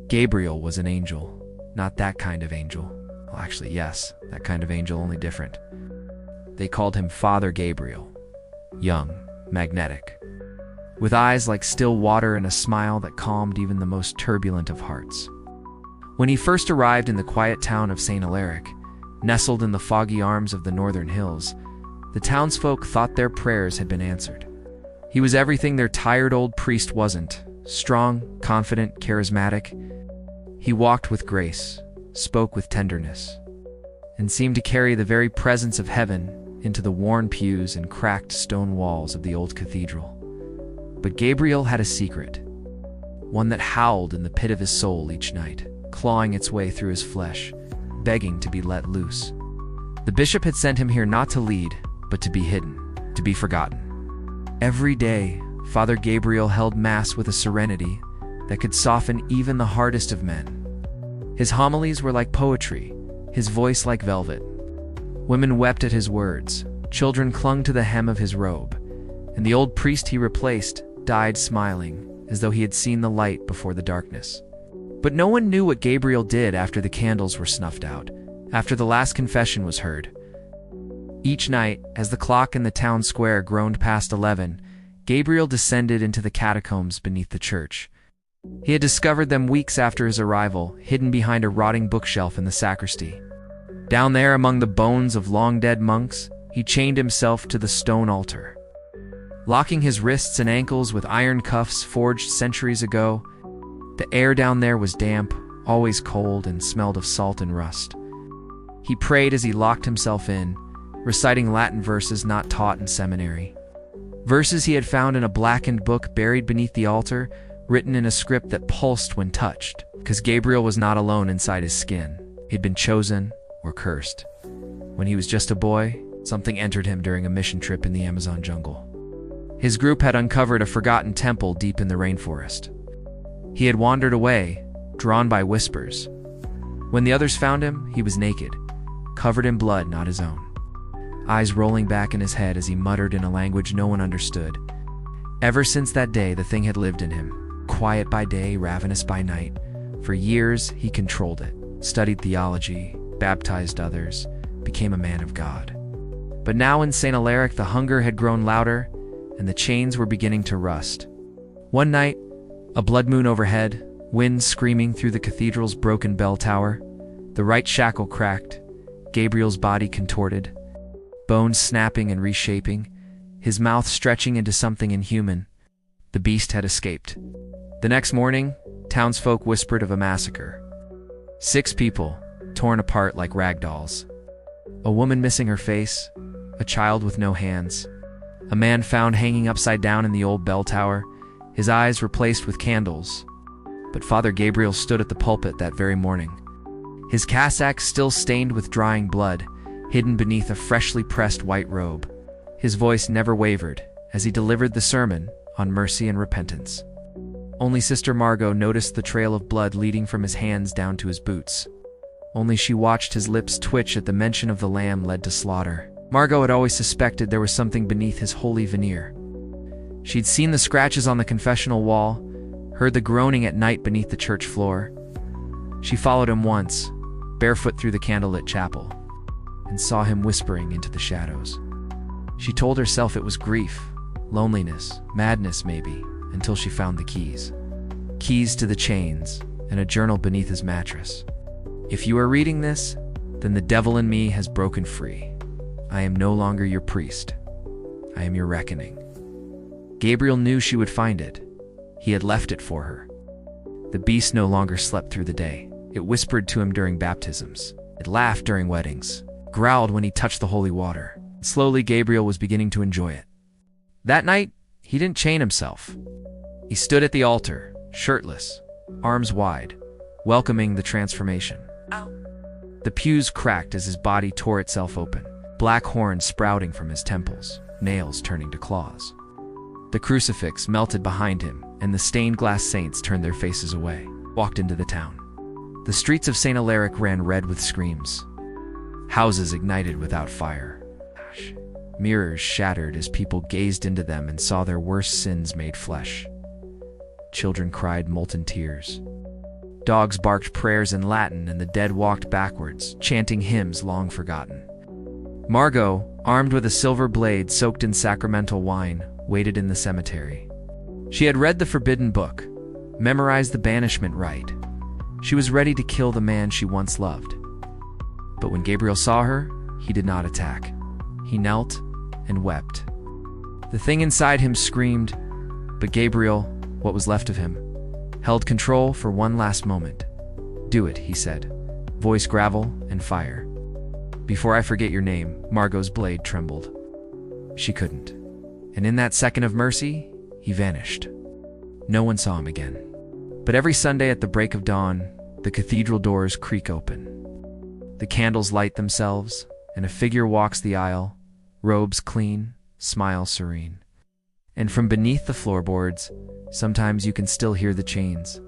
Gabriel was an angel. Not that kind of angel. Well, actually, yes, that kind of angel, only different. They called him Father Gabriel. Young, magnetic, with eyes like still water and a smile that calmed even the most turbulent of hearts. When he first arrived in the quiet town of Saint Alaric, nestled in the foggy arms of the northern hills, the townsfolk thought their prayers had been answered. He was everything their tired old priest wasn't: strong, confident, charismatic. He walked with grace, spoke with tenderness, and seemed to carry the very presence of heaven into the worn pews and cracked stone walls of the old cathedral. But Gabriel had a secret, one that howled in the pit of his soul each night, clawing its way through his flesh, begging to be let loose. The bishop had sent him here not to lead, but to be hidden, to be forgotten. Every day, Father Gabriel held Mass with a serenity that could soften even the hardest of men. His homilies were like poetry, his voice like velvet. Women wept at his words, children clung to the hem of his robe, and the old priest he replaced died smiling, as though he had seen the light before the darkness. But no one knew what Gabriel did after the candles were snuffed out, after the last confession was heard. Each night, as the clock in the town square groaned past 11, Gabriel descended into the catacombs beneath the church. He had discovered them weeks after his arrival, hidden behind a rotting bookshelf in the sacristy. Down there, among the bones of long-dead monks, he chained himself to the stone altar. Locking his wrists and ankles with iron cuffs forged centuries ago, the air down there was damp, always cold, and smelled of salt and rust. He prayed as he locked himself in, reciting Latin verses not taught in seminary. Verses he had found in a blackened book buried beneath the altar, written in a script that pulsed when touched, because Gabriel was not alone inside his skin. He'd been chosen or cursed. When he was just a boy, something entered him during a mission trip in the Amazon jungle. His group had uncovered a forgotten temple deep in the rainforest. He had wandered away, drawn by whispers. When the others found him, he was naked, covered in blood not his own, eyes rolling back in his head as he muttered in a language no one understood. Ever since that day, the thing had lived in him, quiet by day, ravenous by night. For years, he controlled it, studied theology, baptized others, became a man of God. But now in Saint Alaric, the hunger had grown louder, and the chains were beginning to rust. One night, a blood moon overhead, wind screaming through the cathedral's broken bell tower, the right shackle cracked, Gabriel's body contorted, bones snapping and reshaping, his mouth stretching into something inhuman. The beast had escaped. The next morning, townsfolk whispered of a massacre. 6 people, torn apart like rag dolls. A woman missing her face, a child with no hands, a man found hanging upside down in the old bell tower, his eyes replaced with candles. But Father Gabriel stood at the pulpit that very morning, his cassock still stained with drying blood, hidden beneath a freshly pressed white robe. His voice never wavered as he delivered the sermon on mercy and repentance. Only Sister Margot noticed the trail of blood leading from his hands down to his boots. Only she watched his lips twitch at the mention of the lamb led to slaughter. Margot had always suspected there was something beneath his holy veneer. She'd seen the scratches on the confessional wall, heard the groaning at night beneath the church floor. She followed him once, barefoot through the candlelit chapel, and saw him whispering into the shadows. She told herself it was grief, loneliness, madness maybe, until she found the keys. Keys to the chains, and a journal beneath his mattress. If you are reading this, then the devil in me has broken free. I am no longer your priest. I am your reckoning. Gabriel knew she would find it. He had left it for her. The beast no longer slept through the day. It whispered to him during baptisms. It laughed during weddings, growled when he touched the holy water. Slowly, Gabriel was beginning to enjoy it. That night, he didn't chain himself. He stood at the altar, shirtless, arms wide, welcoming the transformation. The pews cracked as his body tore itself open, black horns sprouting from his temples, nails turning to claws. The crucifix melted behind him, and the stained glass saints turned their faces away, walked into the town. The streets of Saint Alaric ran red with screams. Houses ignited without fire. Mirrors shattered as people gazed into them and saw their worst sins made flesh. Children cried molten tears. Dogs barked prayers in Latin, and the dead walked backwards, chanting hymns long forgotten. Margot, armed with a silver blade soaked in sacramental wine, waited in the cemetery. She had read the forbidden book, memorized the banishment rite. She was ready to kill the man she once loved. But when Gabriel saw her, he did not attack. He knelt and wept. The thing inside him screamed, but Gabriel, what was left of him, held control for one last moment. "Do it," he said, voice gravel and fire. "Before I forget your name." Margot's blade trembled. She couldn't. And in that second of mercy, he vanished. No one saw him again. But every Sunday at the break of dawn, the cathedral doors creak open. The candles light themselves, and a figure walks the aisle, robes clean, smile serene. And from beneath the floorboards, sometimes you can still hear the chains,